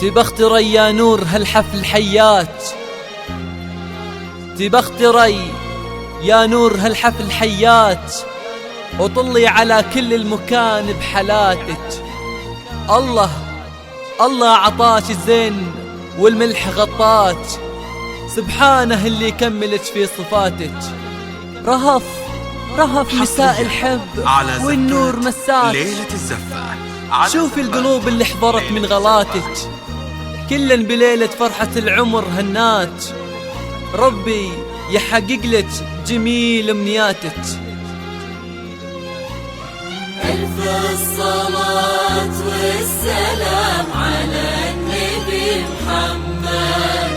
تبختري يا نور هالحفل حيات، تبختري يا نور هالحفل حيات، وطلي على كل المكان بحالاتك. الله عطاك الزين والملح غطاك، سبحانه اللي يكملك في صفاتك. رهف مساء الحب والنور مساك، ليلة الزفة شوفي القلوب اللي حضرت من غلاتك، كلن بليلة فرحة العمر هنات، ربي يحقق لك جميل امنياتك. ألف الصلاة والسلام على النبي محمد،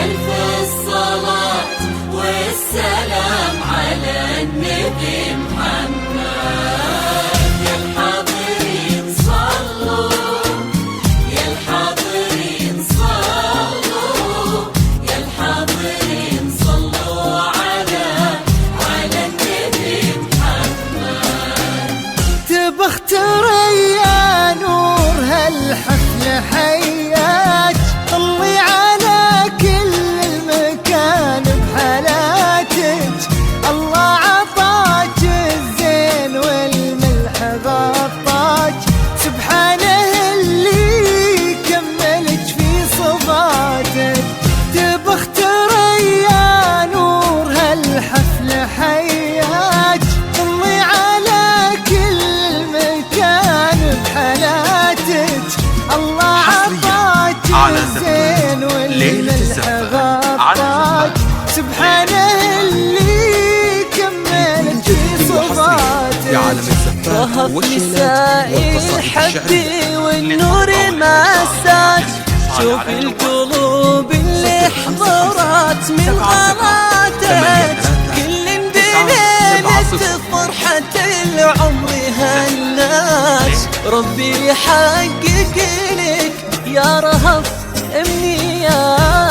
ألف الصلاة والسلام على النبي محمد. يا الحاضرين صلوا، يا الحاضرين صلوا، يا الحاضرين صلوا على النبي محمد. تبختري يا نور هالحفل حياك، طلي على كل المكان بحالاتك. الله عطاك الزين والملح غطاك، سبحانه اللي كملك في صفاتك. تبختري يا نور هالحفل حياك، طلي على كل المكان بحالاتك. الله عطاك الزين والملح غطاك، سبحانه اللي كملك في صفاتك. رهف مساء الحب والنور مساك، شوفي القلوب اللي حضرت من غلاتك، كل بليلة فرحة العمر هناك، ربي يحقق لك يا رهف امنياتك.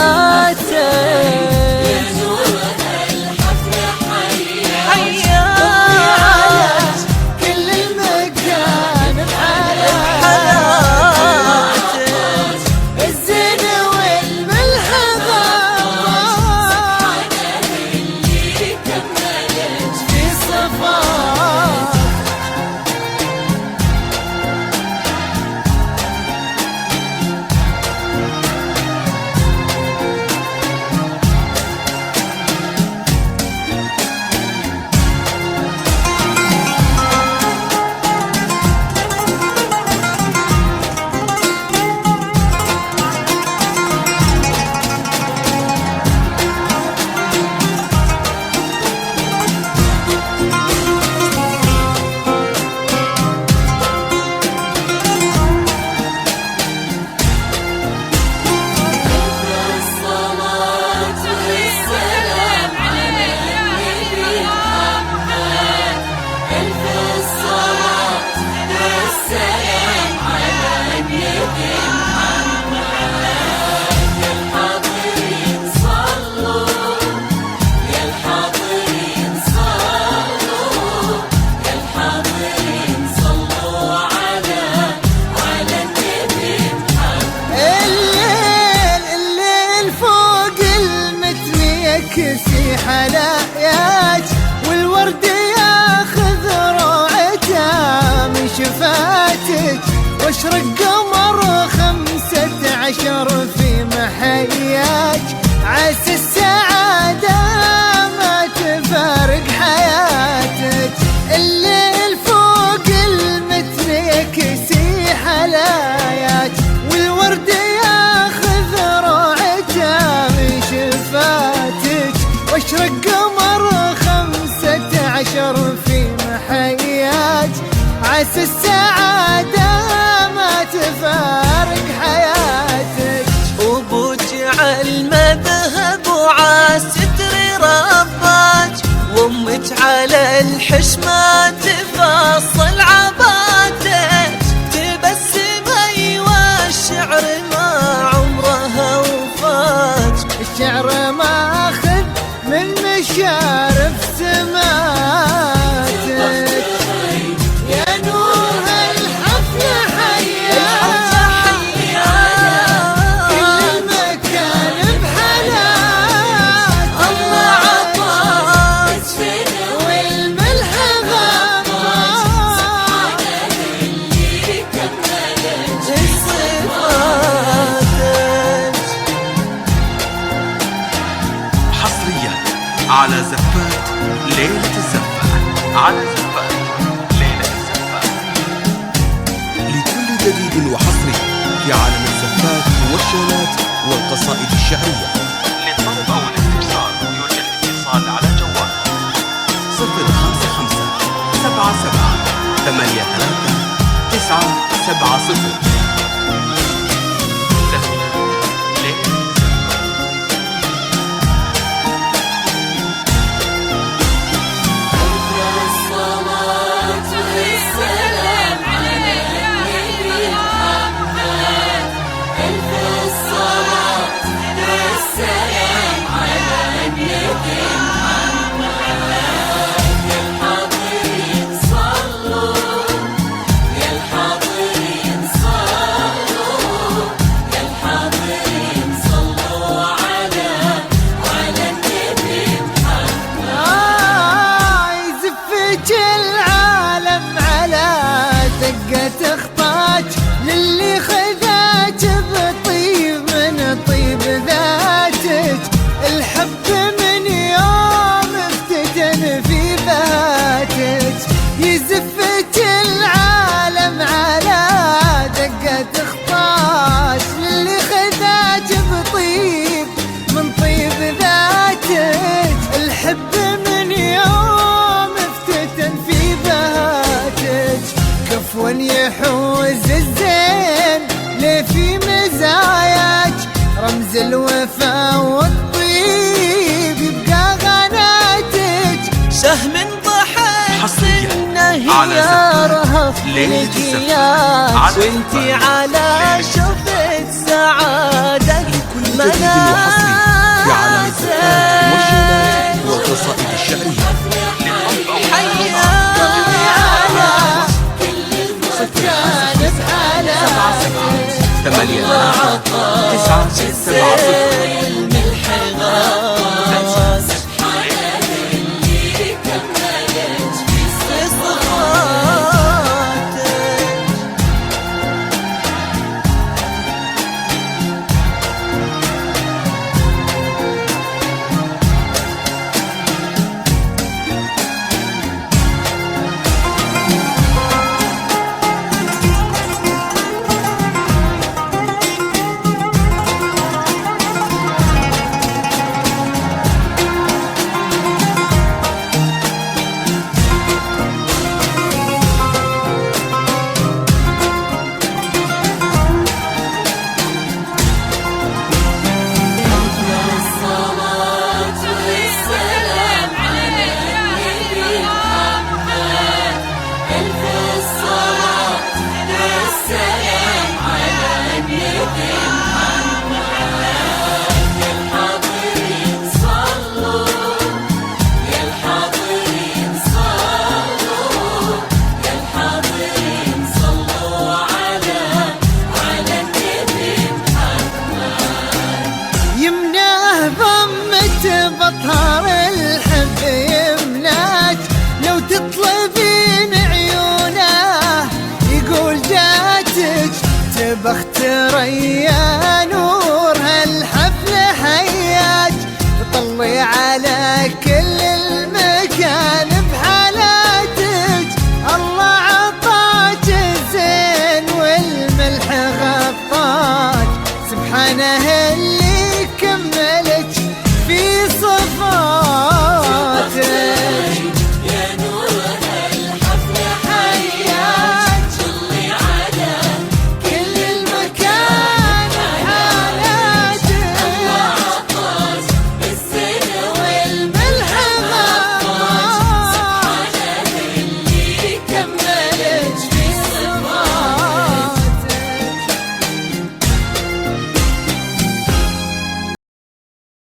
كسي حلاياك والورد ياخذ روعته من شفاتك، واشرق قمر 15 في محياك. عسى السعادة ما تفارق حياتك، الليل فوق المتن يكسي حلاياك والورد ياخذ روعته من شفاتك، واشرق قمر 15 في محياك. عسى السعادة ما تفارق حياتك، وبوجعل مذهب وعاستر رباك، وامك على الحشمة تفصل عباتك. تبسمي والشعر ما عمرها وفات، الشعر ماخذ من مشارف سماتك. يا نور هالحفل حياتك، على زفات ليلة الزفة، على زفات ليلة الزفة. لكل جديد وحصري في عالم الزفات والشيلات والقصائد الشعرية. للطلب أو الاستفسار يرجى الاتصال على جوال 055 77 83 970. تخطاج للي خذاج بطيب من طيب ذاتك، الحب من يوم افتتن في بهاتك، يزفك العالم على دقة تخطاج للي خذاج بطيب من طيب ذاتك، الحب من يوم افتتن في بهاتك، كفوا يحوز الزين ليه في مزاياك، رمز الوفا والطيب يبقى غناتك، سهم ضحى حصريا على رهف لقياك، وانتي على شفة سعادة مناسك في عالم الزفات والشيلات والقصائد الشعرية. ثمانية 970. بطهر الحب يمناك، لو تطلبين عيونه يقول جاتك، تبخت ريا نور هالحفل حياك، طلي على